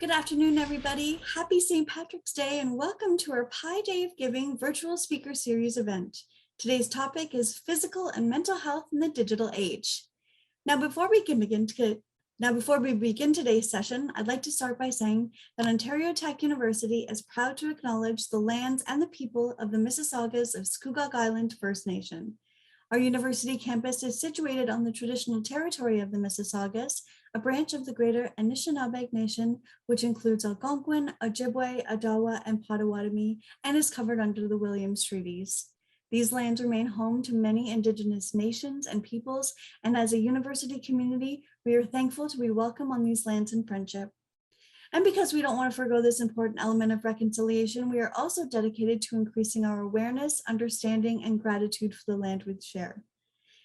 Good afternoon, everybody. Happy St. Patrick's Day and welcome to our Pi Day of Giving virtual speaker series event. Today's topic is physical and mental health in the digital age. Now, before we begin today's session, I'd like to start by saying that Ontario Tech University is proud to acknowledge the lands and the people of the Mississaugas of Scugog Island First Nation. Our university campus is situated on the traditional territory of the Mississaugas, a branch of the Greater Anishinaabe Nation, which includes Algonquin, Ojibwe, Odawa, and Potawatomi, and is covered under the Williams Treaties. These lands remain home to many Indigenous nations and peoples, and as a university community, we are thankful to be welcome on these lands in friendship. And because we don't want to forgo this important element of reconciliation, we are also dedicated to increasing our awareness, understanding, and gratitude for the land we share.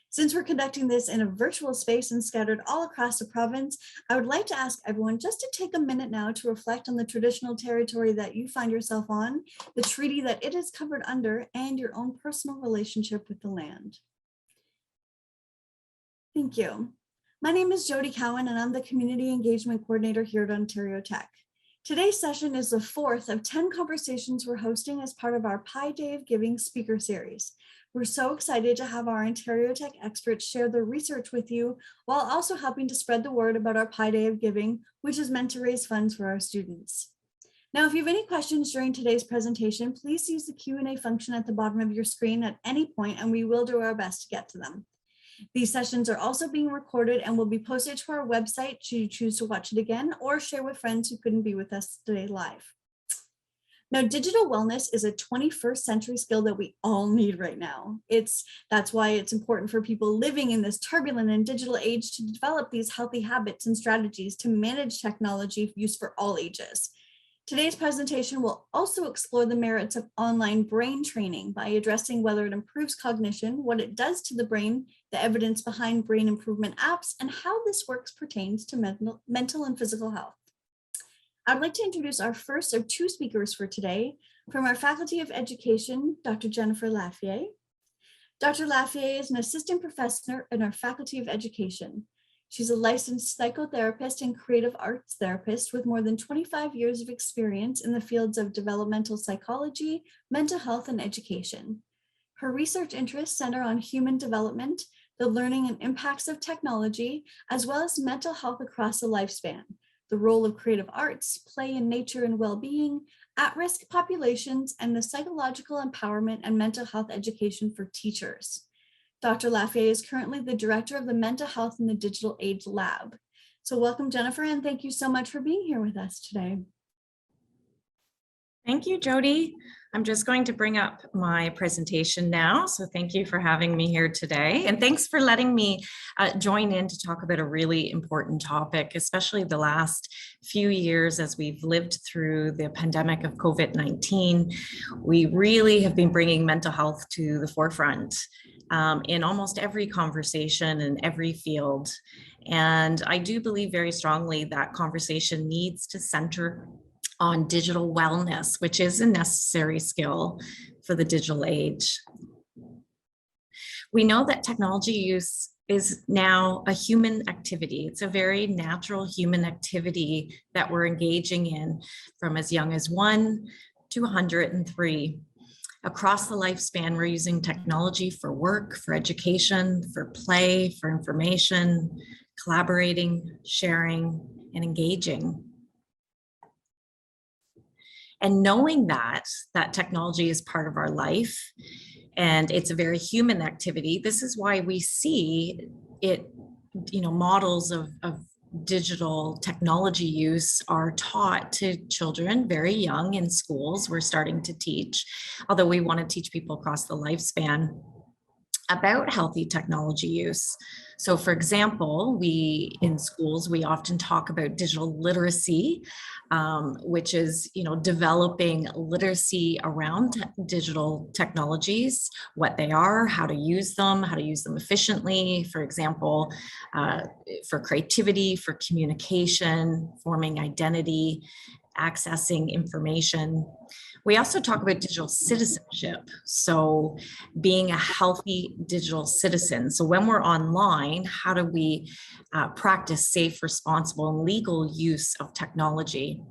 Since we're conducting this in a virtual space and scattered all across the province, I would like to ask everyone just to take a minute now to reflect on the traditional territory that you find yourself on, the treaty that it is covered under, and your own personal relationship with the land. Thank you. My name is Jody Cowan, and I'm the Community Engagement Coordinator here at Ontario Tech. Today's session is the fourth of 10 conversations we're hosting as part of our Pi Day of Giving speaker series. We're so excited to have our Ontario Tech experts share their research with you while also helping to spread the word about our Pi Day of Giving, which is meant to raise funds for our students. Now, if you have any questions during today's presentation, please use the Q&A function at the bottom of your screen at any point, and we will do our best to get to them. These sessions are also being recorded and will be posted to our website should you choose to watch it again or share with friends who couldn't be with us today live. Now, digital wellness is a 21st century skill that we all need right now. That's why it's important for people living in this turbulent and digital age to develop these healthy habits and strategies to manage technology use for all ages. Today's presentation will also explore the merits of online brain training by addressing whether it improves cognition, what it does to the brain, the evidence behind brain improvement apps, and how this works pertains to mental and physical health. I'd like to introduce our first of two speakers for today. From our Faculty of Education, Dr. Jennifer Lafayette. Dr. Lafayette is an assistant professor in our Faculty of Education. She's a licensed psychotherapist and creative arts therapist with more than 25 years of experience in the fields of developmental psychology, mental health, and education. Her research interests center on human development, the learning and impacts of technology, as well as mental health across the lifespan, the role of creative arts, play in nature and well-being, at-risk populations, and the psychological empowerment and mental health education for teachers. Dr. Lafayette is currently the director of the Mental Health in the Digital Age Lab. So welcome, Jennifer, and thank you so much for being here with us today. Thank you, Jody. I'm just going to bring up my presentation now. So thank you for having me here today. And thanks for letting me join in to talk about a really important topic, especially the last few years as we've lived through the pandemic of COVID-19. We really have been bringing mental health to the forefront in almost every conversation in every field. And I do believe very strongly that conversation needs to center on digital wellness, which is a necessary skill for the digital age. We know that technology use is now a human activity. It's a very natural human activity that we're engaging in from as young as 1 to 103. Across the lifespan, we're using technology for work, for education, for play, for information, collaborating, sharing, and engaging. And knowing that technology is part of our life and it's a very human activity, this is why we see it, models of digital technology use are taught to children very young in schools. We're starting to teach, although we want to teach people across the lifespan about healthy technology use. So for example, in schools, we often talk about digital literacy, which is, developing literacy around digital technologies, what they are, how to use them efficiently, for example, for creativity, for communication, forming identity, accessing information. We also talk about digital citizenship. So being a healthy digital citizen. So when we're online, how do we practice safe, responsible, and legal use of technology?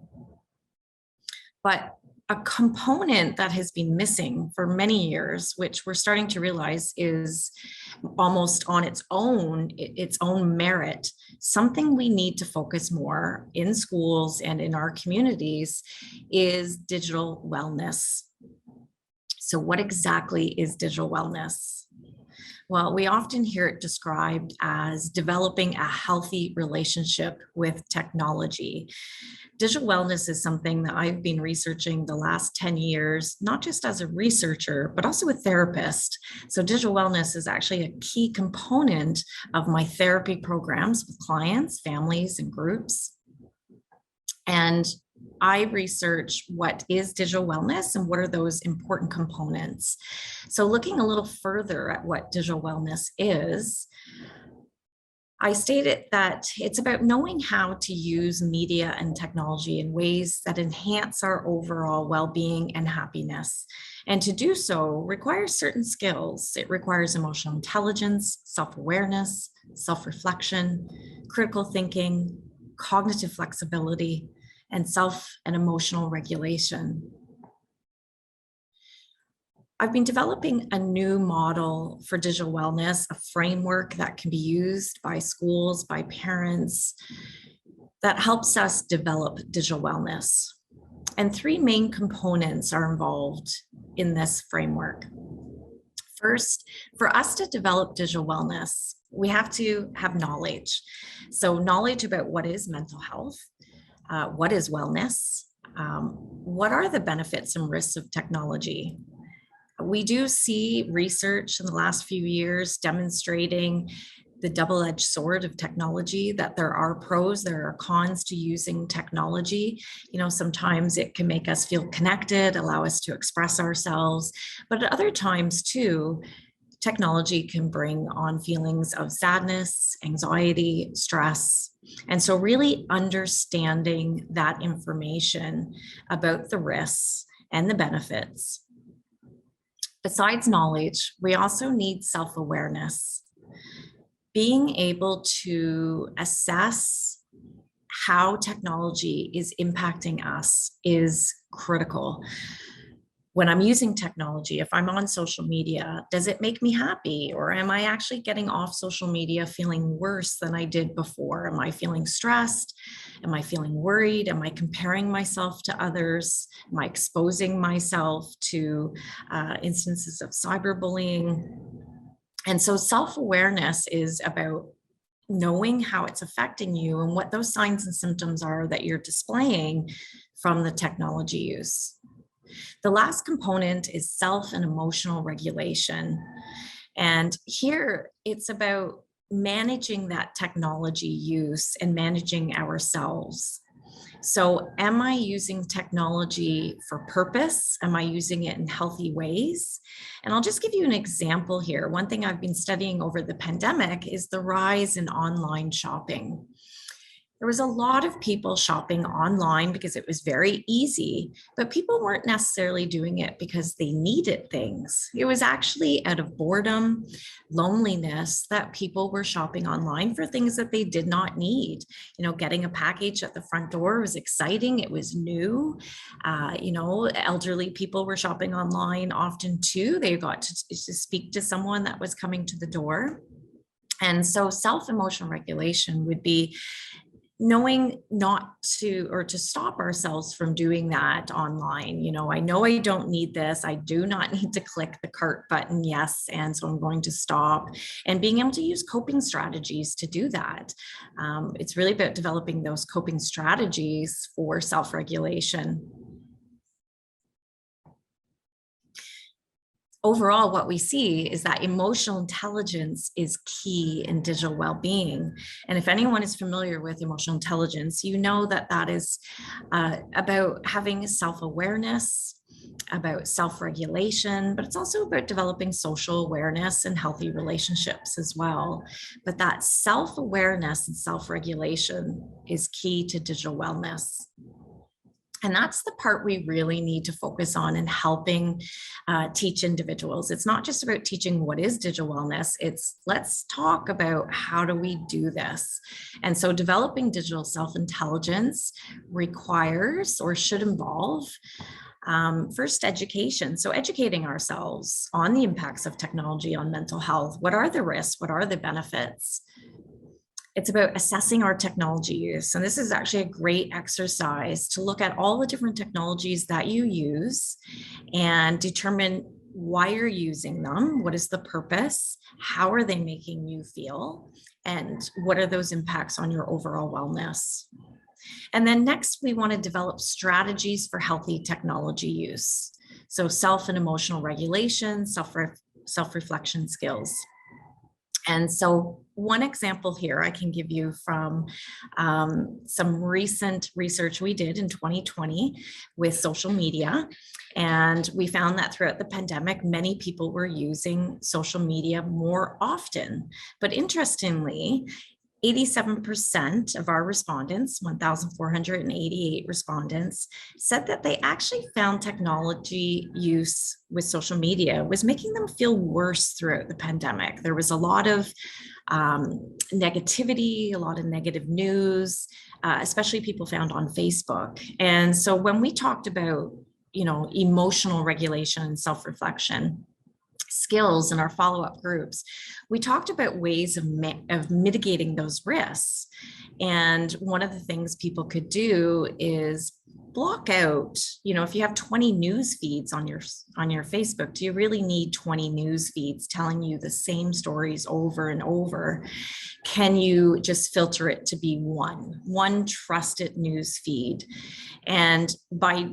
But a component that has been missing for many years, which we're starting to realize is almost on its own merit, something we need to focus more in schools and in our communities, is digital wellness. So what exactly is digital wellness? Well, we often hear it described as developing a healthy relationship with technology. Digital wellness is something that I've been researching the last 10 years, not just as a researcher, but also a therapist. So digital wellness is actually a key component of my therapy programs with clients, families, and groups. And I research what is digital wellness and what are those important components. So looking a little further at what digital wellness is, I stated that it's about knowing how to use media and technology in ways that enhance our overall well-being and happiness. And to do so requires certain skills. It requires emotional intelligence, self-awareness, self-reflection, critical thinking, cognitive flexibility, and self and emotional regulation. I've been developing a new model for digital wellness, a framework that can be used by schools, by parents, that helps us develop digital wellness. And three main components are involved in this framework. First, for us to develop digital wellness, we have to have knowledge. So knowledge about what is mental health, what is wellness, what are the benefits and risks of technology. We do see research in the last few years demonstrating the double-edged sword of technology, that there are pros, there are cons to using technology. You know, sometimes it can make us feel connected, allow us to express ourselves, but at other times too, technology can bring on feelings of sadness, anxiety, stress. And so really understanding that information about the risks and the benefits. Besides knowledge, we also need self-awareness. Being able to assess how technology is impacting us is critical. When I'm using technology, if I'm on social media, does it make me happy? Or am I actually getting off social media feeling worse than I did before? Am I feeling stressed? Am I feeling worried? Am I comparing myself to others? Am I exposing myself to instances of cyberbullying? And so self-awareness is about knowing how it's affecting you and what those signs and symptoms are that you're displaying from the technology use. The last component is self and emotional regulation. And here it's about managing that technology use and managing ourselves. So am I using technology for purpose? Am I using it in healthy ways? And I'll just give you an example here. One thing I've been studying over the pandemic is the rise in online shopping. There was a lot of people shopping online because it was very easy, but people weren't necessarily doing it because they needed things. It was actually out of boredom, loneliness, that people were shopping online for things that they did not need. You know, getting a package at the front door was exciting. It was new. Elderly people were shopping online often too. They got to speak to someone that was coming to the door. And so self-emotional regulation would be knowing not to, or to stop ourselves from doing that online. You know I don't need this. I do not need to click the cart button. Yes. And so I'm going to stop, and being able to use coping strategies to do that. It's really about developing those coping strategies for self-regulation. Overall, what we see is that emotional intelligence is key in digital well-being. And if anyone is familiar with emotional intelligence, you know that that is about having self-awareness, about self-regulation, but it's also about developing social awareness and healthy relationships as well. But that self-awareness and self-regulation is key to digital wellness. And that's the part we really need to focus on in helping teach individuals. It's not just about teaching what is digital wellness, it's let's talk about how do we do this. And so developing digital self-intelligence requires or should involve first, education. So educating ourselves on the impacts of technology on mental health. What are the risks? What are the benefits? It's about assessing our technology use. And this is actually a great exercise to look at all the different technologies that you use and determine why you're using them. What is the purpose? How are they making you feel? And what are those impacts on your overall wellness? And then next, we want to develop strategies for healthy technology use. So self and emotional regulation, self-reflection skills. And so one example here I can give you from some recent research we did in 2020 with social media. And we found that throughout the pandemic, many people were using social media more often. But interestingly, 87% of our respondents, 1,488 respondents, said that they actually found technology use with social media was making them feel worse throughout the pandemic. There was a lot of negativity, a lot of negative news, especially people found on Facebook. And so when we talked about, emotional regulation and self-reflection skills in our follow-up groups, we talked about ways of mitigating those risks. And one of the things people could do is block out, if you have 20 news feeds on your Facebook, do you really need 20 news feeds telling you the same stories over and over? Can you just filter it to be one trusted news feed? And by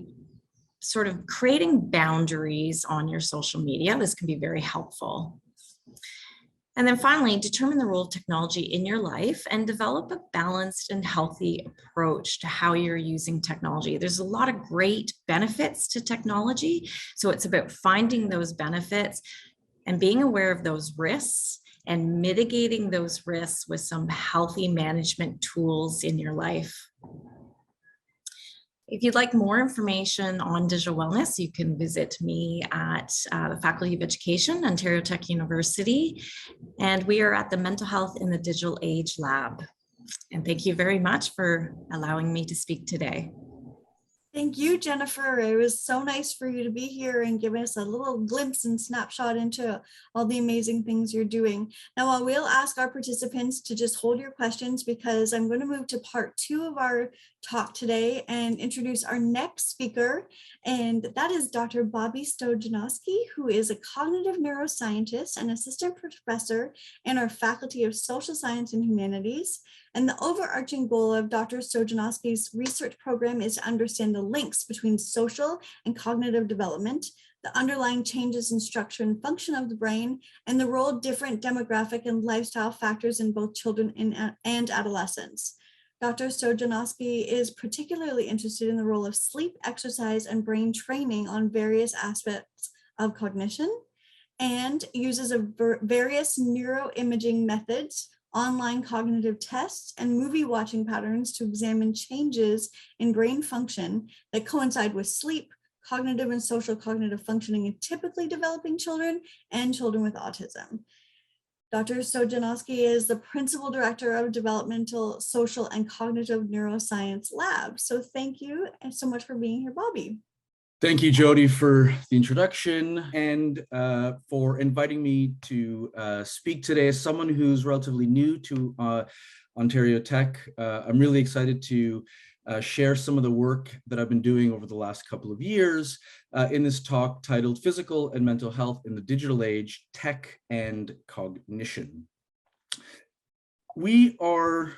sort of creating boundaries on your social media, this can be very helpful. And then finally, determine the role of technology in your life and develop a balanced and healthy approach to how you're using technology. There's a lot of great benefits to technology. So it's about finding those benefits and being aware of those risks and mitigating those risks with some healthy management tools in your life. If you'd like more information on digital wellness, you can visit me at the Faculty of Education, Ontario Tech University, and we are at the Mental Health in the Digital Age Lab. And thank you very much for allowing me to speak today. Thank you, Jennifer. It was so nice for you to be here and give us a little glimpse and snapshot into all the amazing things you're doing. Now, I will ask our participants to just hold your questions because I'm going to move to part 2 of our talk today and introduce our next speaker. And that is Dr. Bobby Stojanowski, who is a cognitive neuroscientist and assistant professor in our Faculty of Social Science and Humanities. And the overarching goal of Dr. Stojanowski's research program is to understand the links between social and cognitive development, the underlying changes in structure and function of the brain, and the role of different demographic and lifestyle factors in both children and adolescents. Dr. Stojanowski is particularly interested in the role of sleep, exercise, and brain training on various aspects of cognition, and uses various neuroimaging methods, online cognitive tests, and movie watching patterns to examine changes in brain function that coincide with sleep, cognitive and social cognitive functioning in typically developing children and children with autism. Dr. Stojanowski is the Principal Director of Developmental, Social, and Cognitive Neuroscience Lab. So thank you so much for being here, Bobby. Thank you, Jody, for the introduction and for inviting me to speak today. As someone who's relatively new to Ontario Tech, I'm really excited to share some of the work that I've been doing over the last couple of years in this talk titled Physical and Mental Health in the Digital Age, Tech and Cognition. We are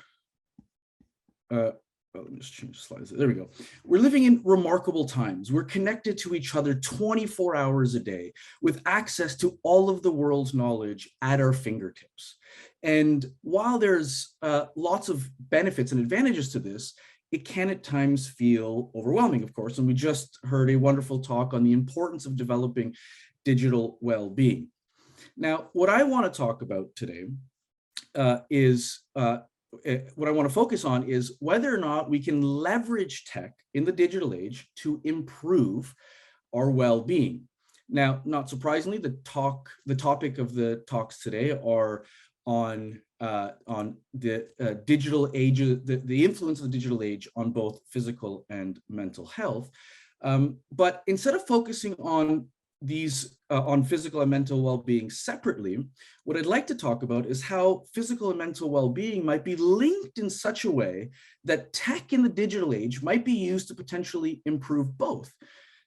let me just change slides. There we go. We're living in remarkable times. We're connected to each other 24 hours a day with access to all of the world's knowledge at our fingertips. And while there's lots of benefits and advantages to this, it can at times feel overwhelming, of course. And we just heard a wonderful talk on the importance of developing digital well-being. Now, what I want to talk about today is what I want to focus on is whether or not we can leverage tech in the digital age to improve our well-being. Now, not surprisingly, the topic of the talks today are on the digital age, the influence of the digital age on both physical and mental health. But instead of focusing on these on physical and mental well-being separately, what I'd like to talk about is how physical and mental well-being might be linked in such a way that tech in the digital age might be used to potentially improve both.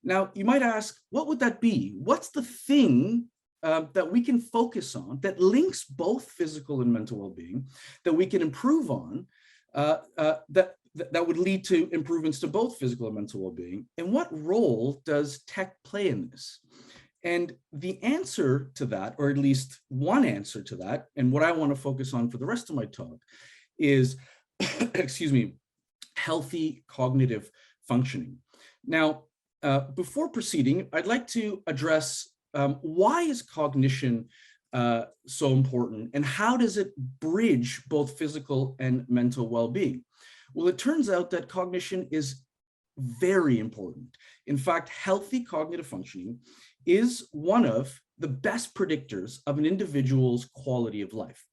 Now, you might ask, what would that be? What's the thing that we can focus on that links both physical and mental well-being that we can improve on that would lead to improvements to both physical and mental well-being? And what role does tech play in this? And the answer to that, or at least one answer to that, and what I want to focus on for the rest of my talk is, excuse me, healthy cognitive functioning. Now, before proceeding, I'd like to address why is cognition so important, and how does it bridge both physical and mental well-being? Well, it turns out that cognition is very important. In fact, healthy cognitive functioning is one of the best predictors of an individual's quality of life.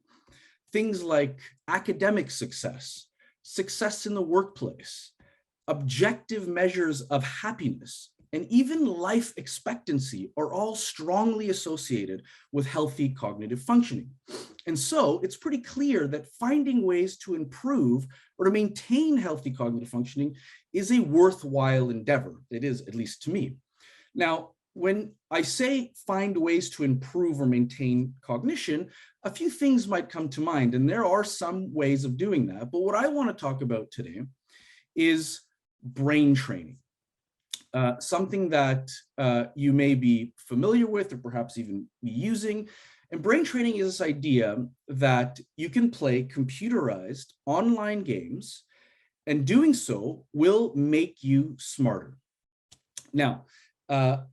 Things like academic success, success in the workplace, objective measures of happiness, and even life expectancy are all strongly associated with healthy cognitive functioning. And so it's pretty clear that finding ways to improve or to maintain healthy cognitive functioning is a worthwhile endeavor. It is, at least to me. Now, when I say find ways to improve or maintain cognition, a few things might come to mind, and there are some ways of doing that. But what I want to talk about today is brain training. Something that you may be familiar with or perhaps even be using. And brain training is this idea that you can play computerized online games, and doing so will make you smarter. Now,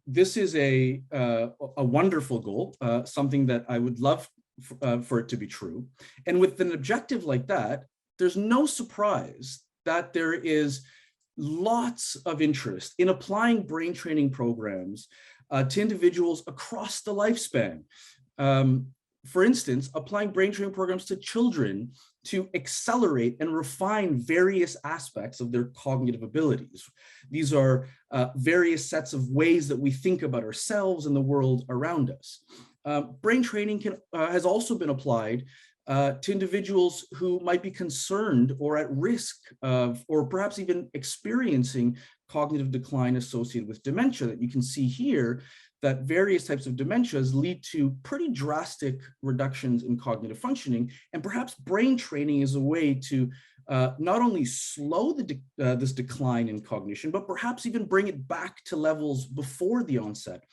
this is a wonderful goal, something that I would love for it to be true. And with an objective like that, there's no surprise that there is lots of interest in applying brain training programs to individuals across the lifespan. For instance, applying brain training programs to children to accelerate and refine various aspects of their cognitive abilities. These are various sets of ways that we think about ourselves and the world around us. Brain training has also been applied to individuals who might be concerned or at risk of, or perhaps even experiencing cognitive decline associated with dementia. That you can see here that various types of dementias lead to pretty drastic reductions in cognitive functioning, and perhaps brain training is a way to not only slow this decline in cognition, but perhaps even bring it back to levels before the onset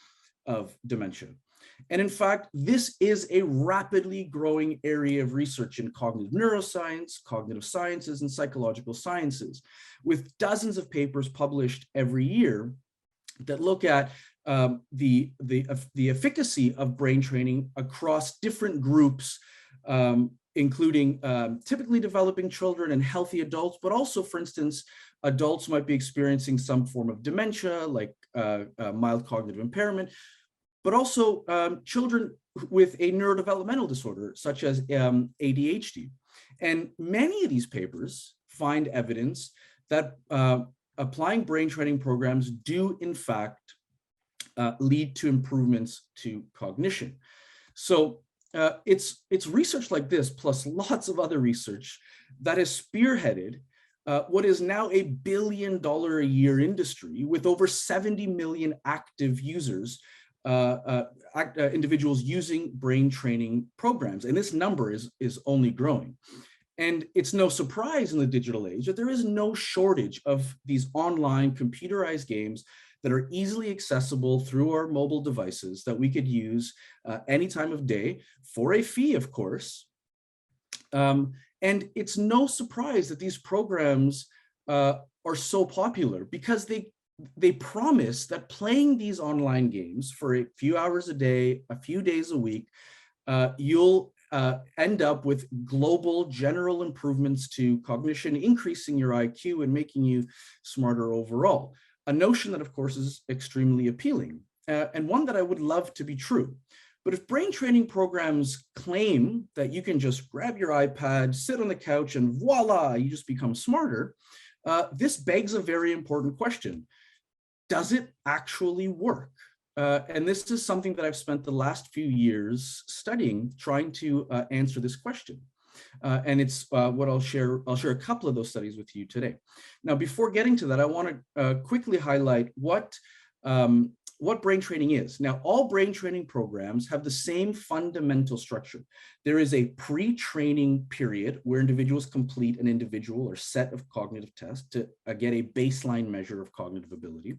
of dementia. And in fact, this is a rapidly growing area of research in cognitive neuroscience, cognitive sciences, and psychological sciences, with dozens of papers published every year that look at the efficacy of brain training across different groups, including typically developing children and healthy adults, but also, for instance, adults might be experiencing some form of dementia, like mild cognitive impairment, but also children with a neurodevelopmental disorder, such as ADHD. And many of these papers find evidence that applying brain training programs do, in fact, lead to improvements to cognition. So it's research like this, plus lots of other research, that has spearheaded what is now a $1 billion a year industry with over 70 million active users, individuals using brain training programs. And this number is only growing. And it's no surprise in the digital age that there is no shortage of these online computerized games that are easily accessible through our mobile devices that we could use any time of day for a fee, of course. And it's no surprise that these programs are so popular, because they promise that playing these online games for a few hours a day, a few days a week, you'll end up with global general improvements to cognition, increasing your IQ and making you smarter overall. A notion that, of course, is extremely appealing and one that I would love to be true. But if brain training programs claim that you can just grab your iPad, sit on the couch, and voila, you just become smarter, this begs a very important question. Does it actually work? And this is something that I've spent the last few years studying, trying to answer this question. And it's what I'll share a couple of those studies with you today. Now, before getting to that, I want to quickly highlight what brain training is. Now, all brain training programs have the same fundamental structure. There is a pre-training period where individuals complete an individual or set of cognitive tests to get a baseline measure of cognitive ability.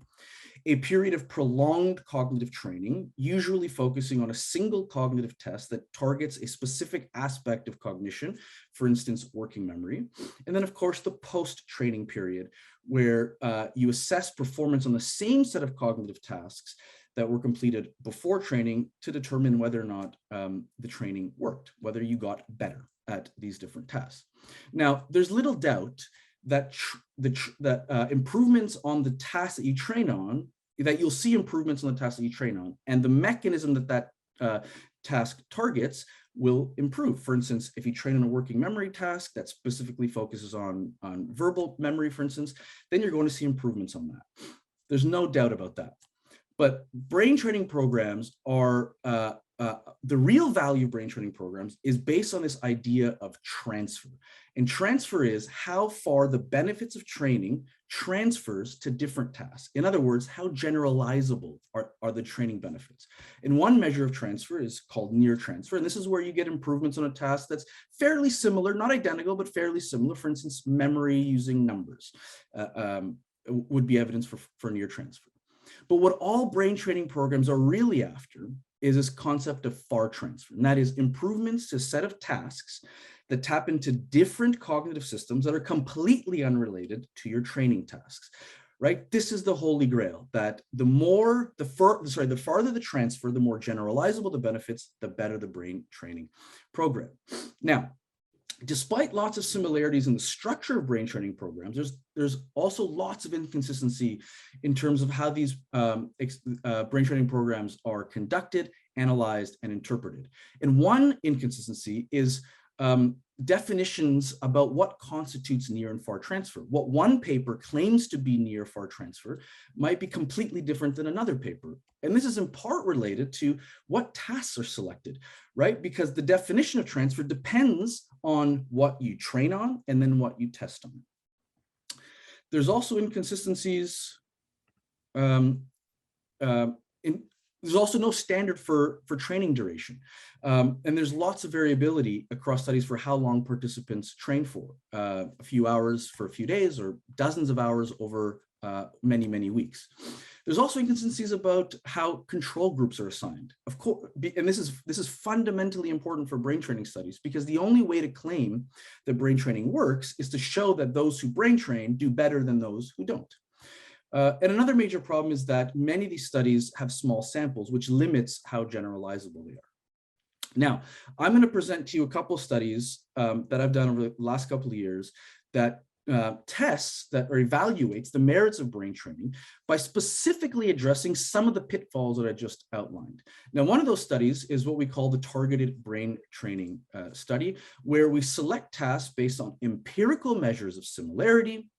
A period of prolonged cognitive training, usually focusing on a single cognitive test that targets a specific aspect of cognition, for instance, working memory. And then, of course, the post-training period, where you assess performance on the same set of cognitive tasks that were completed before training to determine whether or not the training worked, whether you got better at these different tasks. Now, there's little doubt that improvements on the tasks that you train on, that you'll see improvements on the tasks that you train on, and the mechanism that task targets will improve. For instance, if you train on a working memory task that specifically focuses on verbal memory, for instance, then you're going to see improvements on that. There's no doubt about that. But brain training programs are, the real value of brain training programs is based on this idea of transfer. And transfer is how far the benefits of training transfers to different tasks. In other words, how generalizable are the training benefits. And one measure of transfer is called near transfer. And this is where you get improvements on a task that's fairly similar, not identical, but fairly similar. For instance, memory using numbers would be evidence for near transfer. But what all brain training programs are really after is this concept of far transfer, and that is improvements to a set of tasks that tap into different cognitive systems that are completely unrelated to your training tasks, right? This is the holy grail, that the farther the transfer, the more generalizable the benefits, the better the brain training program. Now, despite lots of similarities in the structure of brain training programs, there's also lots of inconsistency in terms of how these brain training programs are conducted, analyzed, and interpreted. And one inconsistency is definitions about what constitutes near and far transfer. What one paper claims to be near far transfer might be completely different than another paper. And this is in part related to what tasks are selected, right? Because the definition of transfer depends on what you train on and then what you test on. There's also inconsistencies there's also no standard for training duration. And there's lots of variability across studies for how long participants train for, a few hours for a few days or dozens of hours over many, many weeks. There's also inconsistencies about how control groups are assigned. Of course, and this is fundamentally important for brain training studies, because the only way to claim that brain training works is to show that those who brain train do better than those who don't. And another major problem is that many of these studies have small samples, which limits how generalizable they are. Now, I'm going to present to you a couple of studies that I've done over the last couple of years that tests that or evaluates the merits of brain training by specifically addressing some of the pitfalls that I just outlined. Now, one of those studies is what we call the targeted brain training study, where we select tasks based on empirical measures of similarity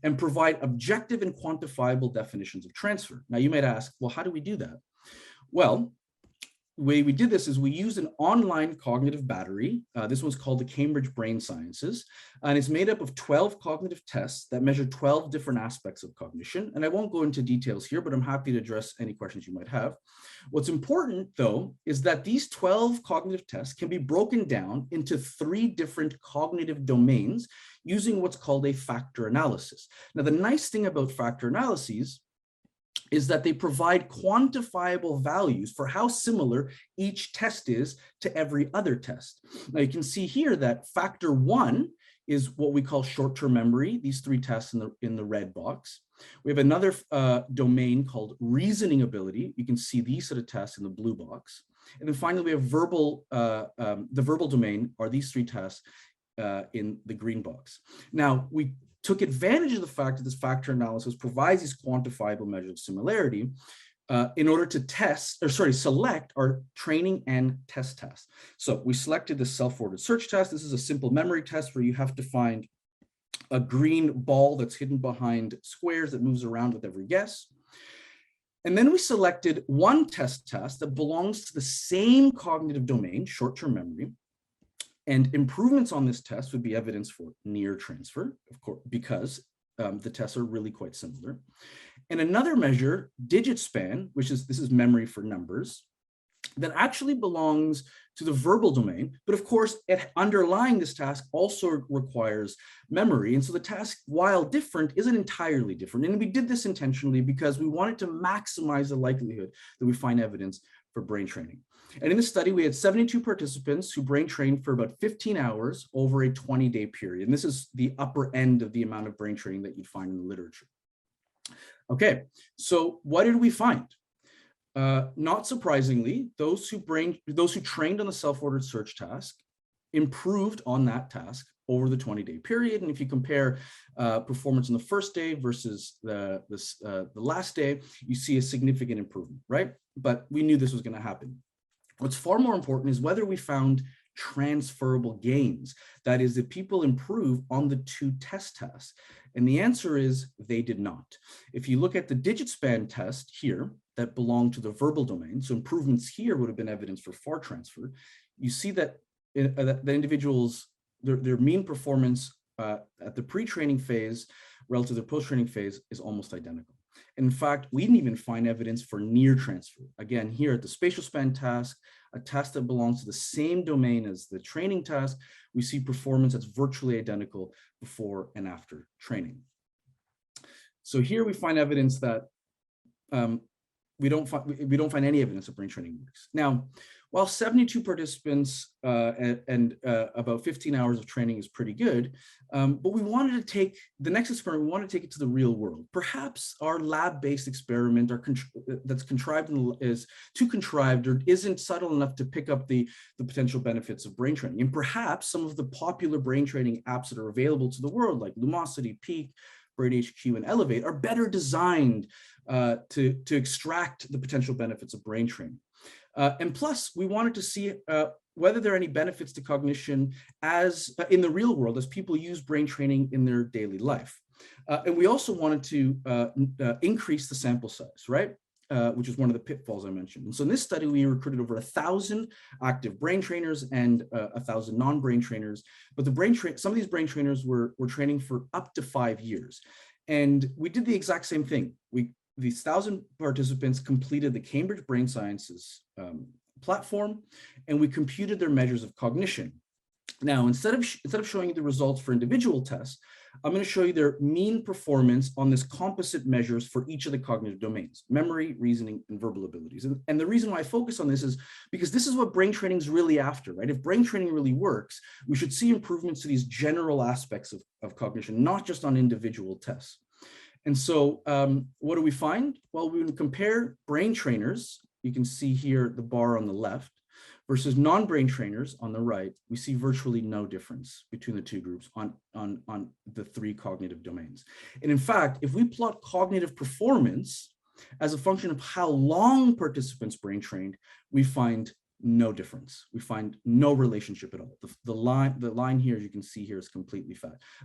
and provide objective and quantifiable definitions of transfer. Now, you might ask, well, how do we do that? Well, the way we did this is we used an online cognitive battery. This one's called the Cambridge Brain Sciences, and it's made up of 12 cognitive tests that measure 12 different aspects of cognition. And I won't go into details here, but I'm happy to address any questions you might have. What's important, though, is that these 12 cognitive tests can be broken down into 3 different cognitive domains using what's called a factor analysis. Now, the nice thing about factor analyses is that they provide quantifiable values for how similar each test is to every other test. Now, you can see here that factor 1 is what we call short-term memory, these 3 tests in the red box. We have another domain called reasoning ability. You can see these set of tests in the blue box. And then finally, we have verbal, the verbal domain are these three tests in the green box. Now, we took advantage of the fact that this factor analysis provides these quantifiable measures of similarity in order to select our training and test tests. So we selected the self-ordered search test. This is a simple memory test where you have to find a green ball that's hidden behind squares that moves around with every guess. And then we selected one test that belongs to the same cognitive domain, short-term memory, and improvements on this test would be evidence for near transfer, of course, because the tests are really quite similar. And another measure, digit span, this is memory for numbers, that actually belongs to the verbal domain, but of course, underlying this task also requires memory. And so the task, while different, isn't entirely different. And we did this intentionally because we wanted to maximize the likelihood that we find evidence for brain training. And in the study, we had 72 participants who brain trained for about 15 hours over a 20-day period. And this is the upper end of the amount of brain training that you'd find in the literature. Okay, so what did we find? Not surprisingly, those who trained on the self-ordered search task improved on that task over the 20-day period. And if you compare performance on the first day versus the last day, you see a significant improvement, right? But we knew this was going to happen. What's far more important is whether we found transferable gains. That is, that people improve on the two test tasks. And the answer is they did not. If you look at the digit span test here that belong to the verbal domain, so improvements here would have been evidence for far transfer, you see that the individuals, their mean performance at the pre-training phase relative to their post-training phase is almost identical. In fact, we didn't even find evidence for near transfer. Again, here at the spatial span task, a task that belongs to the same domain as the training task, we see performance that's virtually identical before and after training. So here we find evidence that we don't find any evidence that brain training works. Now, while 72 participants and about 15 hours of training is pretty good, but we wanted to take the next experiment, we want to take it to the real world. Perhaps our lab-based experiment that's contrived is too contrived or isn't subtle enough to pick up the potential benefits of brain training. And perhaps some of the popular brain training apps that are available to the world, like Lumosity, Peak, Brain HQ, and Elevate, are better designed to extract the potential benefits of brain training. And plus, we wanted to see whether there are any benefits to cognition as in the real world as people use brain training in their daily life. And we also wanted to increase the sample size, right? Which is one of the pitfalls I mentioned. And so in this study, we recruited over 1,000 active brain trainers and 1,000 non-brain trainers. But some of these brain trainers were training for up to 5 years. And we did the exact same thing. These 1,000 participants completed the Cambridge Brain Sciences platform, and we computed their measures of cognition. Now, instead of showing you the results for individual tests, I'm going to show you their mean performance on this composite measures for each of the cognitive domains: memory, reasoning, and verbal abilities. And the reason why I focus on this is because this is what brain training is really after, right? If brain training really works, we should see improvements to these general aspects of cognition, not just on individual tests. And so what do we find? Well, we would compare brain trainers. You can see here the bar on the left versus non-brain trainers on the right. We see virtually no difference between the two groups on the three cognitive domains. And in fact, if we plot cognitive performance as a function of how long participants brain trained, we find no difference. We find no relationship at all. The line here, as you can see here, is completely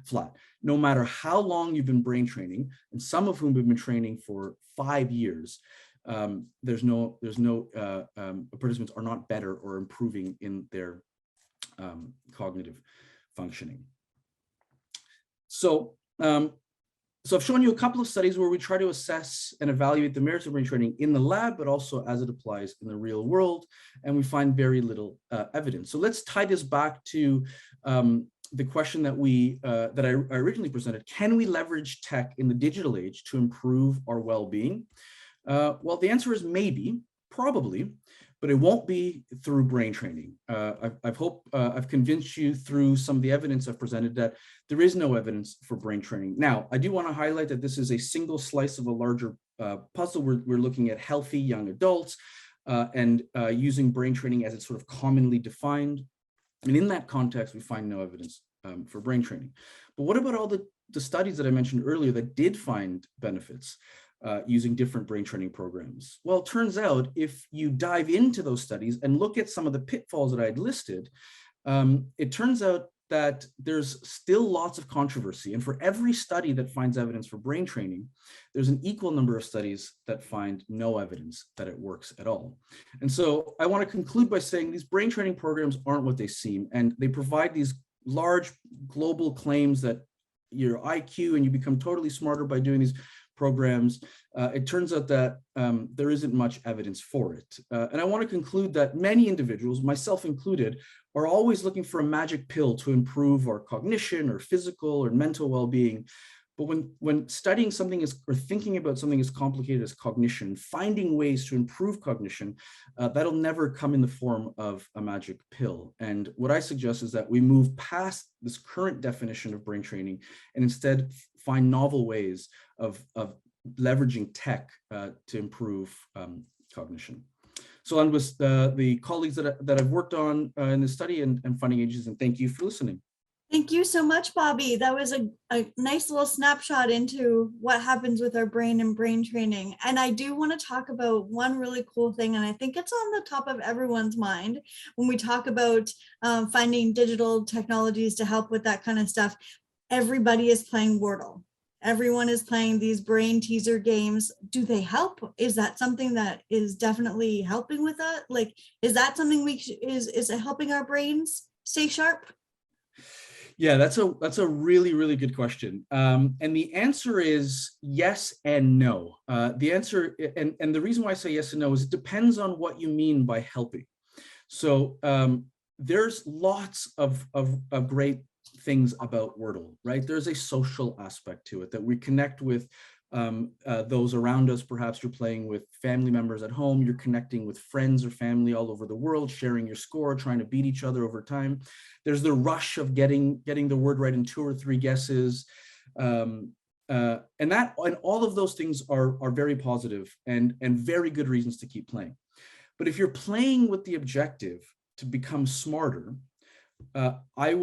flat. No matter how long you've been brain training, and some of whom have been training for 5 years, participants are not better or improving in their cognitive functioning. So I've shown you a couple of studies where we try to assess and evaluate the merits of brain training in the lab, but also as it applies in the real world, and we find very little evidence. So let's tie this back to the question that I originally presented: can we leverage tech in the digital age to improve our well-being? Well, the answer is maybe, probably, but it won't be through brain training. I hope I've convinced you through some of the evidence I've presented that there is no evidence for brain training. Now, I do want to highlight that this is a single slice of a larger puzzle. We're looking at healthy young adults. and using brain training as it's sort of commonly defined. And in that context, we find no evidence for brain training. But what about all the studies that I mentioned earlier that did find benefits using different brain training programs? Well, it turns out if you dive into those studies and look at some of the pitfalls that I had listed, it turns out that there's still lots of controversy. And for every study that finds evidence for brain training, there's an equal number of studies that find no evidence that it works at all. And so I want to conclude by saying these brain training programs aren't what they seem, and they provide these large global claims that your IQ and you become totally smarter by doing these programs. It turns out that there isn't much evidence for it. And I want to conclude that many individuals, myself included, are always looking for a magic pill to improve our cognition or physical or mental well-being. But when studying something or thinking about something as complicated as cognition, finding ways to improve cognition, that'll never come in the form of a magic pill. And what I suggest is that we move past this current definition of brain training and instead find novel ways of leveraging tech to improve cognition. So on with the colleagues that I've worked on in this study and funding agencies, and thank you for listening. Thank you so much, Bobby. That was a nice little snapshot into what happens with our brain and brain training. And I do want to talk about one really cool thing, and I think it's on the top of everyone's mind when we talk about finding digital technologies to help with that kind of stuff. Everybody is playing Wordle. Everyone is playing these brain teaser games. Do they help? Is that something that is definitely helping with that? Like, is that something is it helping our brains stay sharp? Yeah, that's a really, really good question. And the answer is yes and no. The answer, and the reason why I say yes and no is it depends on what you mean by helping. So there's lots of great things about Wordle, right? There's a social aspect to it that we connect with those around us. Perhaps you're playing with family members at home, you're connecting with friends or family all over the world, sharing your score, trying to beat each other over time. There's the rush of getting the word right in 2 or 3 guesses. And all of those things are very positive and very good reasons to keep playing. But if you're playing with the objective to become smarter, I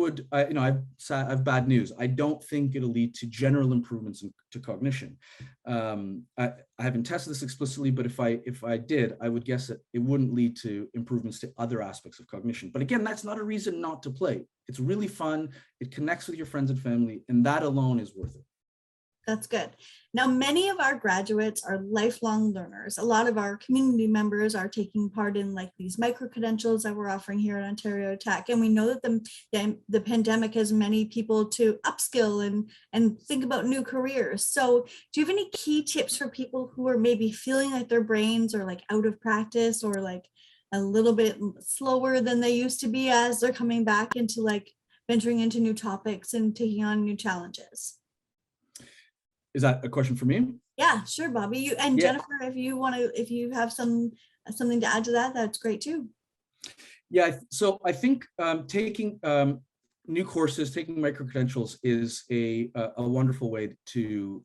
have bad news. I don't think it'll lead to general improvements to cognition. I haven't tested this explicitly, but if I did, I would guess that it wouldn't lead to improvements to other aspects of cognition. But again, that's not a reason not to play. It's really fun. It connects with your friends and family, and that alone is worth it. That's good. Now, many of our graduates are lifelong learners. A lot of our community members are taking part in like these micro-credentials that we're offering here at Ontario Tech. And we know that the pandemic has many people to upskill and think about new careers. So do you have any key tips for people who are maybe feeling like their brains are like out of practice or like a little bit slower than they used to be as they're coming back into like venturing into new topics and taking on new challenges? Is that a question for me? Yeah, sure, Bobby. You and Yeah. Jennifer, if you have something to add to that, that's great too. Yeah, so I think taking new courses, taking micro-credentials is a wonderful way to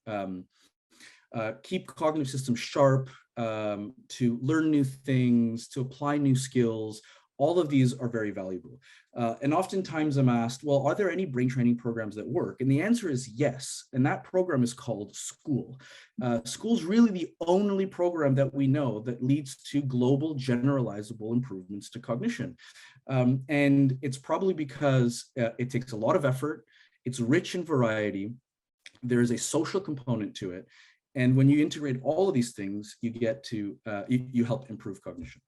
keep cognitive systems sharp, to learn new things, to apply new skills. All of these are very valuable. And oftentimes I'm asked, well, are there any brain training programs that work? And the answer is yes. And that program is called School. School's really the only program that we know that leads to global generalizable improvements to cognition. And it's probably because it takes a lot of effort. It's rich in variety. There is a social component to it. And when you integrate all of these things, you get to, you help improve cognition.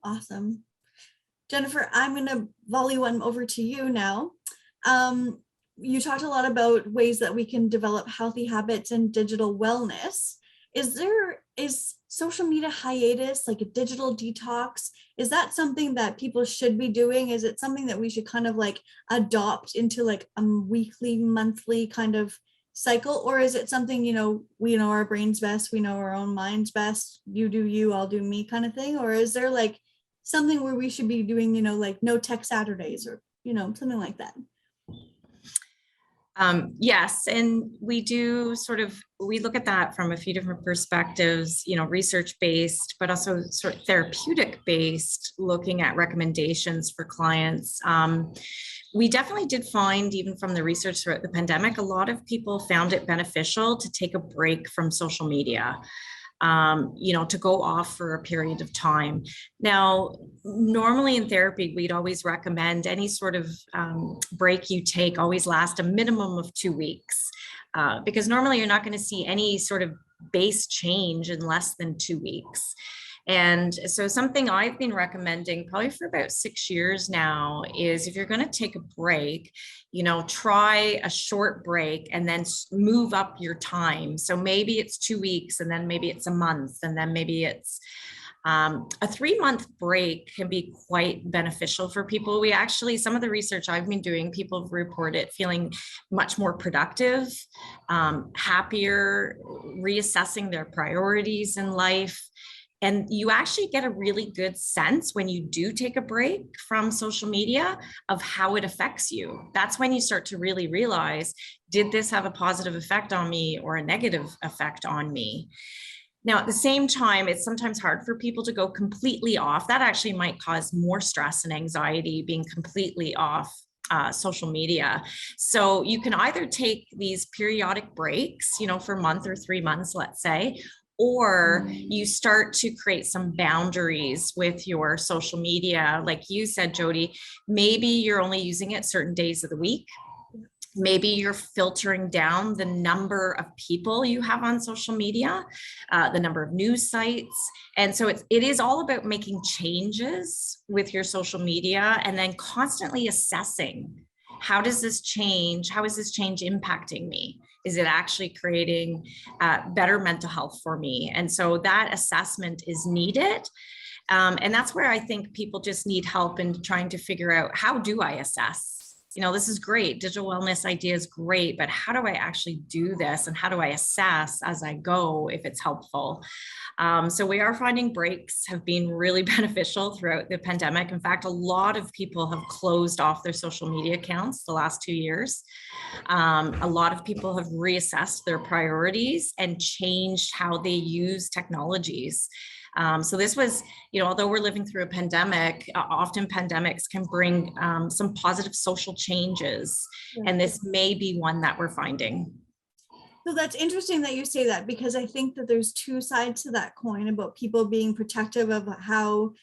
Awesome. Jennifer, I'm going to volley one over to you now. You talked a lot about ways that we can develop healthy habits and digital wellness. Is social media hiatus, like a digital detox, is that something that people should be doing? Is it something that we should kind of like adopt into like a weekly, monthly kind of cycle? Or is it something, we know our brains best, we know our own minds best, you do you, I'll do me kind of thing? Or is there like something where we should be doing, like no tech Saturdays or, something like that? Yes, and we do we look at that from a few different perspectives, research-based, but also sort of therapeutic-based, looking at recommendations for clients. We definitely did find, even from the research throughout the pandemic, a lot of people found it beneficial to take a break from social media. To go off for a period of time. Now, normally in therapy, we'd always recommend any sort of break you take always last a minimum of 2 weeks, because normally you're not going to see any sort of base change in less than 2 weeks. And so something I've been recommending probably for about 6 years now is, if you're going to take a break, try a short break and then move up your time. So maybe it's 2 weeks, and then maybe it's a month, and then maybe it's a 3-month break can be quite beneficial for people. Some of the research I've been doing, people have reported feeling much more productive, happier, reassessing their priorities in life. And you actually get a really good sense when you do take a break from social media of how it affects you. That's when you start to really realize, did this have a positive effect on me or a negative effect on me? Now, at the same time, it's sometimes hard for people to go completely off. That actually might cause more stress and anxiety, being completely off social media. So you can either take these periodic breaks, for a month or 3 months, let's say, or you start to create some boundaries with your social media. Like you said, Jody, maybe you're only using it certain days of the week. Maybe you're filtering down the number of people you have on social media, the number of news sites. And so it is all about making changes with your social media, and then constantly assessing, how is this change impacting me? Is it actually creating better mental health for me? And so that assessment is needed. And that's where I think people just need help in trying to figure out, how do I assess? This is great. Digital wellness idea is great, but how do I actually do this? And how do I assess as I go if it's helpful? So we are finding breaks have been really beneficial throughout the pandemic. In fact, a lot of people have closed off their social media accounts the last 2 years. A lot of people have reassessed their priorities and changed how they use technologies. So this was, although we're living through a pandemic, often pandemics can bring some positive social changes. And this may be one that we're finding. So that's interesting that you say that, because I think that there's two sides to that coin about people being protective of how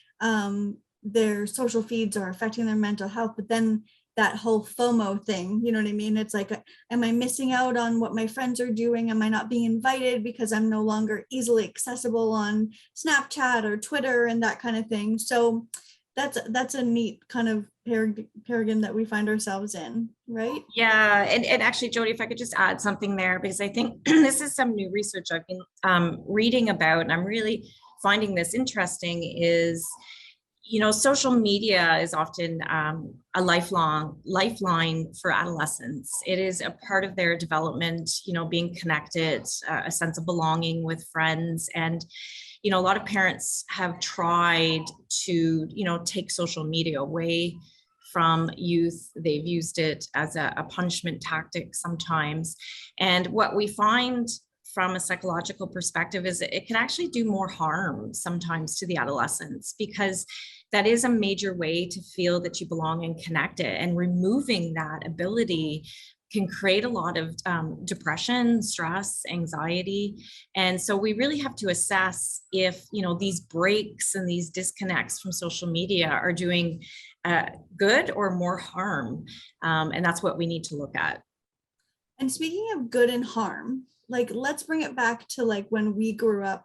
their social feeds are affecting their mental health. But then that whole FOMO thing, you know what I mean? It's like, am I missing out on what my friends are doing? Am I not being invited because I'm no longer easily accessible on Snapchat or Twitter and that kind of thing? So that's a neat kind of paradigm that we find ourselves in, right? Yeah, and actually, Jody, if I could just add something there, because I think this is some new research I've been reading about, and I'm really finding this interesting, is social media is often a lifeline for adolescents. It is a part of their development, being connected, a sense of belonging with friends. And, a lot of parents have tried to, take social media away from youth. They've used it as a punishment tactic sometimes. And what we find from a psychological perspective is it can actually do more harm sometimes to the adolescents, because that is a major way to feel that you belong and connected, and removing that ability can create a lot of depression, stress, anxiety. And so we really have to assess if, these breaks and these disconnects from social media are doing good or more harm. And that's what we need to look at. And speaking of good and harm, let's bring it back to when we grew up.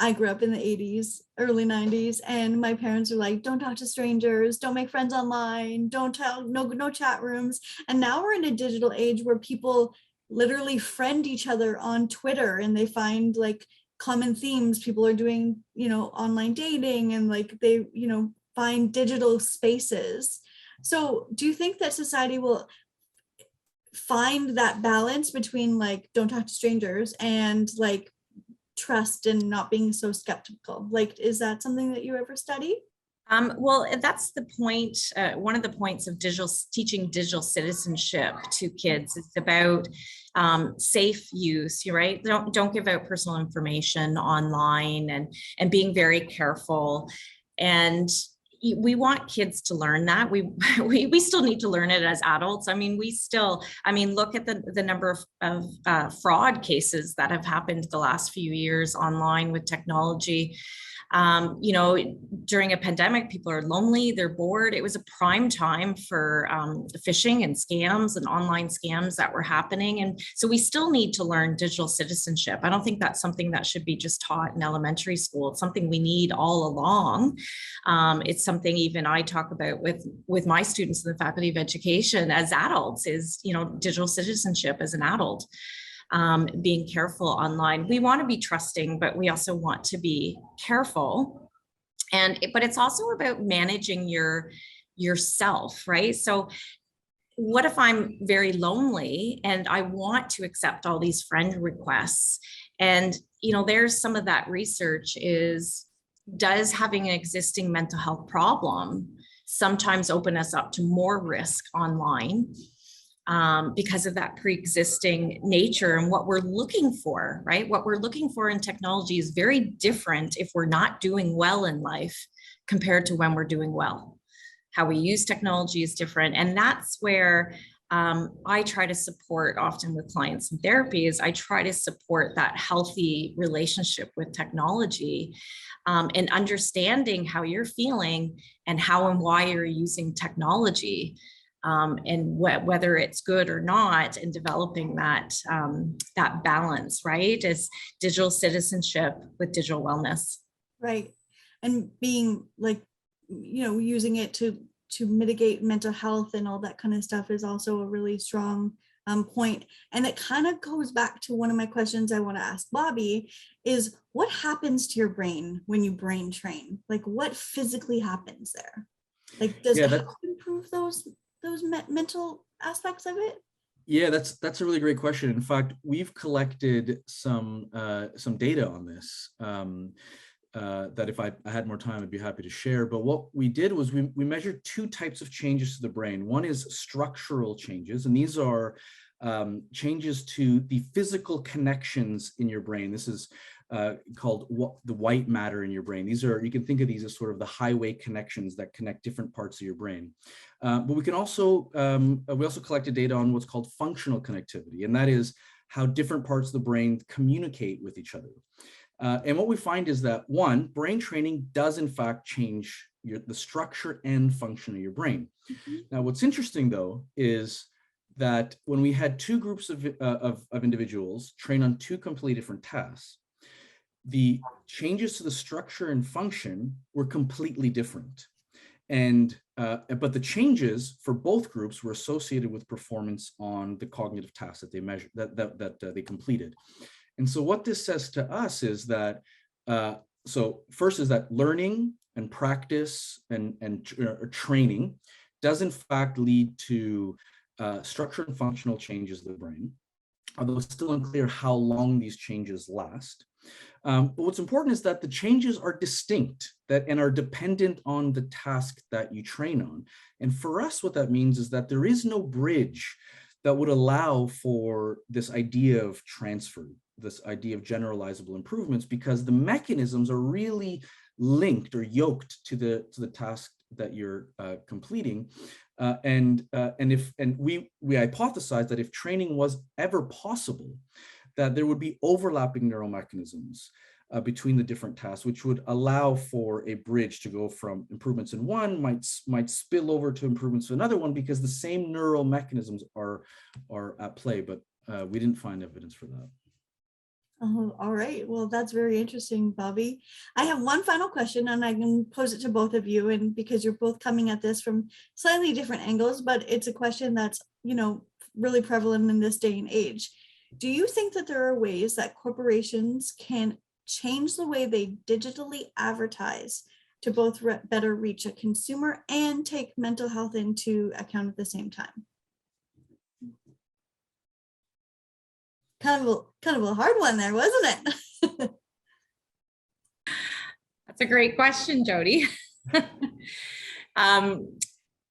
I grew up in the 80s, early 90s, and my parents were like, don't talk to strangers, don't make friends online, don't tell, no chat rooms. And now we're in a digital age where people literally friend each other on Twitter, and they find common themes. People are doing, online dating, and they, find digital spaces. So do you think that society will find that balance between don't talk to strangers and trust and not being so skeptical? Is that something that you ever study? Well, that's the point. One of the points of teaching digital citizenship to kids is about safe use. You're right. Don't give out personal information online, and being very careful. And we want kids to learn that. We still need to learn it as adults. I mean, look at the number of fraud cases that have happened the last few years online with technology. During a pandemic, people are lonely, they're bored. It was a prime time for phishing and scams and online scams that were happening. And so we still need to learn digital citizenship. I don't think that's something that should be just taught in elementary school. It's something we need all along. It's something even I talk about with my students in the Faculty of Education as adults is, digital citizenship as an adult. Being careful online. We want to be trusting, but we also want to be careful. But it's also about managing yourself, right? So what if I'm very lonely and I want to accept all these friend requests? And, there's some of that research does having an existing mental health problem sometimes open us up to more risk online? Because of that pre-existing nature and what we're looking for, right? What we're looking for in technology is very different if we're not doing well in life compared to when we're doing well. How we use technology is different. And that's where I try to support often with clients in therapy is I try to support that healthy relationship with technology and understanding how you're feeling and how and why you're using technology. And whether it's good or not, and developing that balance, right, as digital citizenship with digital wellness. Right. And being using it to mitigate mental health and all that kind of stuff is also a really strong point. And it kind of goes back to one of my questions I want to ask Bobby is what happens to your brain when you brain train? Like what physically happens there? Like does it help improve those mental aspects of it? Yeah, that's a really great question. In fact, we've collected some data on this that if I had more time, I'd be happy to share. But what we did was we measured two types of changes to the brain. One is structural changes, and these are changes to the physical connections in your brain. This is called the white matter in your brain. You can think of these as sort of the highway connections that connect different parts of your brain. But we also collected data on what's called functional connectivity, and that is how different parts of the brain communicate with each other. And what we find is that one, brain training does in fact change the structure and function of your brain. Mm-hmm. Now, what's interesting though is that when we had two groups of individuals train on two completely different tasks, the changes to the structure and function were completely different. But the changes for both groups were associated with performance on the cognitive tasks that they measured, that they completed. And so what this says to us is that, so first is that learning and practice and training does in fact lead to structure and functional changes of the brain, although it's still unclear how long these changes last. But what's important is that the changes are distinct and are dependent on the task that you train on. And for us, what that means is that there is no bridge that would allow for this idea of transfer, this idea of generalizable improvements, because the mechanisms are really linked or yoked to the task that you're completing. And we hypothesized that if training was ever possible, that there would be overlapping neural mechanisms between the different tasks, which would allow for a bridge to go from improvements in one might spill over to improvements in another one, because the same neural mechanisms are at play, but we didn't find evidence for that. Oh, all right. Well, that's very interesting, Bobby. I have one final question, and I can pose it to both of you, and because you're both coming at this from slightly different angles, but it's a question that's, really prevalent in this day and age. Do you think that there are ways that corporations can change the way they digitally advertise to both better reach a consumer and take mental health into account at the same time? Kind of a hard one there, wasn't it? That's a great question, Jody.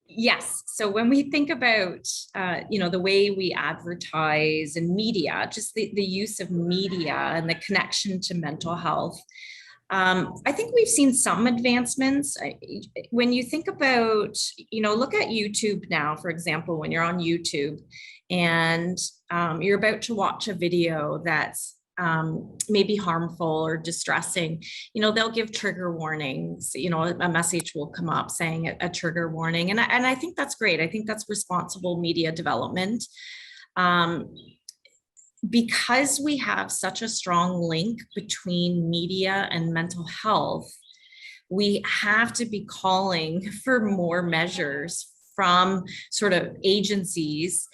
Yes. So when we think about, the way we advertise and media, just the use of media and the connection to mental health, I think we've seen some advancements. When you think about, look at YouTube now, for example, when you're on YouTube and you're about to watch a video that's maybe harmful or distressing, they'll give trigger warnings. A message will come up saying a trigger warning. And I think that's great. I think that's responsible media development. Because we have such a strong link between media and mental health, we have to be calling for more measures from sort of agencies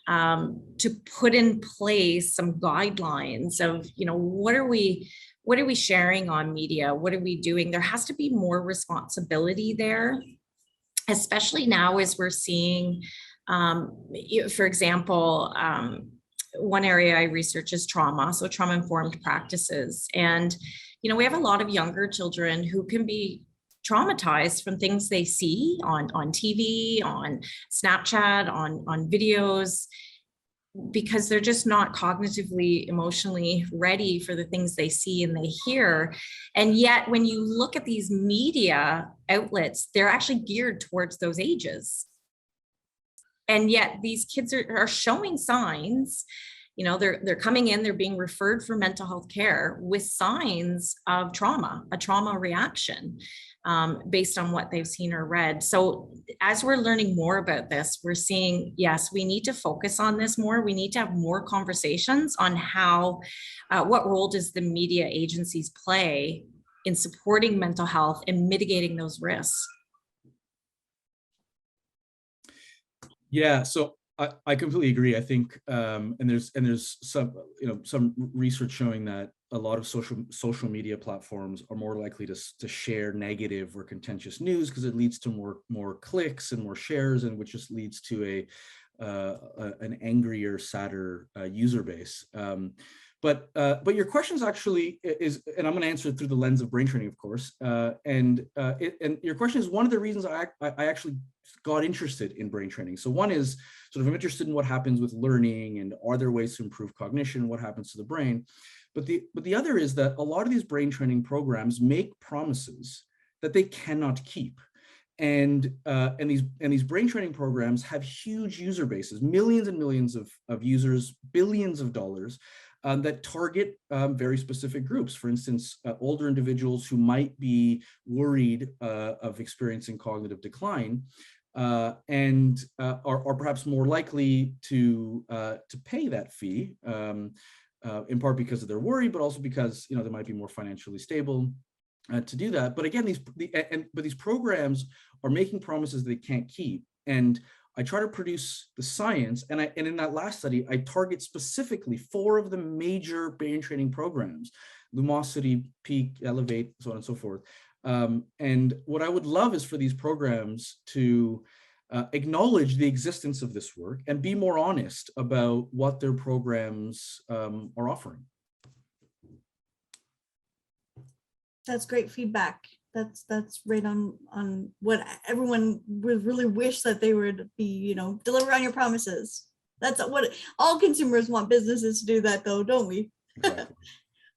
to put in place some guidelines of, what are we sharing on media? What are we doing? There has to be more responsibility there, especially now as we're seeing, for example, one area I research is trauma, so trauma-informed practices. And, we have a lot of younger children who can be traumatized from things they see on TV, on Snapchat, on videos, because they're just not cognitively, emotionally ready for the things they see and they hear. And yet, when you look at these media outlets, they're actually geared towards those ages. And yet these kids are showing signs, they're coming in, they're being referred for mental health care with signs of a trauma reaction based on what they've seen or read. So as we're learning more about this, we're seeing, yes, we need to focus on this more. We need to have more conversations on how, what role does the media agencies play in supporting mental health and mitigating those risks? Yeah, so I completely agree. I think, and there's some research showing that a lot of social media platforms are more likely to share negative or contentious news because it leads to more clicks and more shares, and which just leads to an angrier, sadder user base. But your questions actually is, and I'm going to answer it through the lens of brain training, of course. And your question is one of the reasons I actually got interested in brain training. So one is sort of I'm interested in what happens with learning and are there ways to improve cognition, what happens to the brain. But the other is that a lot of these brain training programs make promises that they cannot keep. And these brain training programs have huge user bases, millions and millions of users, billions of dollars, that target very specific groups. For instance, older individuals who might be worried of experiencing cognitive decline and are perhaps more likely to pay that fee, in part because of their worry, but also because they might be more financially stable to do that. But again, these programs are making promises they can't keep. And I try to produce the science, and in that last study, I target specifically 4 of the major brain training programs: Lumosity, Peak, Elevate, so on and so forth. And what I would love is for these programs to acknowledge the existence of this work and be more honest about what their programs are offering. That's great feedback. That's right on what everyone would really wish that they would be, deliver on your promises. That's what all consumers want businesses to do that though, don't we? Exactly.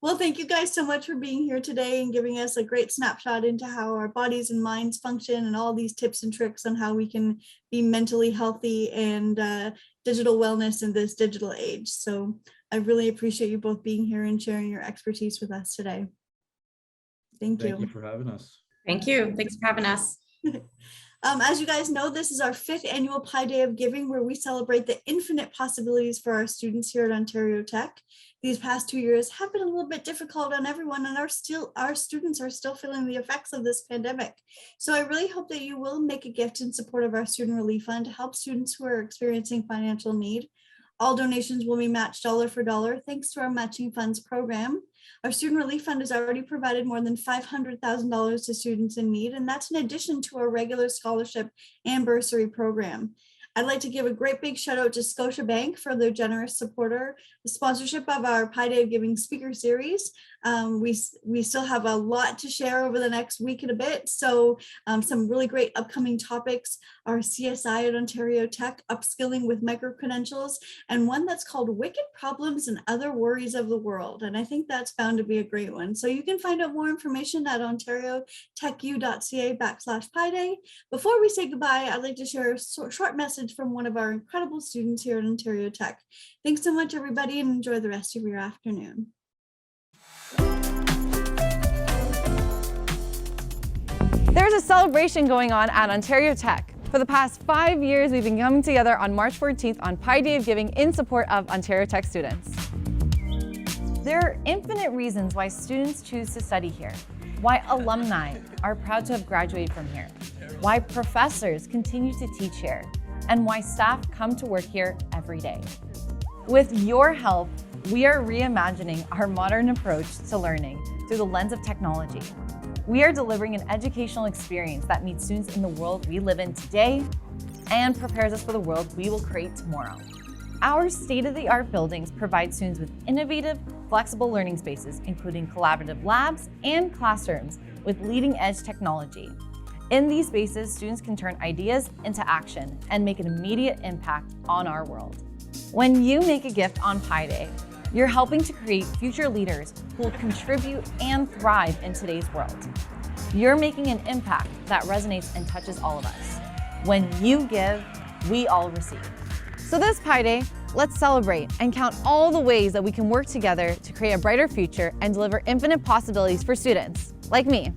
Well, thank you guys so much for being here today and giving us a great snapshot into how our bodies and minds function and all these tips and tricks on how we can be mentally healthy and digital wellness in this digital age. So I really appreciate you both being here and sharing your expertise with us today. Thank you. Thank you for having us. Thank you. Thanks for having us. As you guys know, this is our 5th annual Pi Day of Giving, where we celebrate the infinite possibilities for our students here at Ontario Tech. These past 2 years have been a little bit difficult on everyone, and our students are still feeling the effects of this pandemic. So I really hope that you will make a gift in support of our Student Relief Fund to help students who are experiencing financial need. All donations will be matched dollar for dollar thanks to our Matching Funds program. Our Student Relief Fund has already provided more than $500,000 to students in need, and that's in addition to our regular scholarship and bursary program. I'd like to give a great big shout out to Scotiabank for their generous sponsorship of our Pi Day of Giving speaker series. We still have a lot to share over the next week and a bit. So some really great upcoming topics are CSI at Ontario Tech, upskilling with micro-credentials, and one that's called Wicked Problems and Other Worries of the World. And I think that's bound to be a great one. So you can find out more information at ontariotechu.ca/Pi Day. Before we say goodbye, I'd like to share a short message from one of our incredible students here at Ontario Tech. Thanks so much, everybody, and enjoy the rest of your afternoon. There's a celebration going on at Ontario Tech. For the past 5 years, we've been coming together on March 14th on Pi Day of Giving in support of Ontario Tech students. There are infinite reasons why students choose to study here, why alumni are proud to have graduated from here, why professors continue to teach here, and why staff come to work here every day. With your help, we are reimagining our modern approach to learning through the lens of technology. We are delivering an educational experience that meets students in the world we live in today and prepares us for the world we will create tomorrow. Our state-of-the-art buildings provide students with innovative, flexible learning spaces, including collaborative labs and classrooms with leading-edge technology. In these spaces, students can turn ideas into action and make an immediate impact on our world. When you make a gift on Pi Day, you're helping to create future leaders who will contribute and thrive in today's world. You're making an impact that resonates and touches all of us. When you give, we all receive. So this Pi Day, let's celebrate and count all the ways that we can work together to create a brighter future and deliver infinite possibilities for students like me.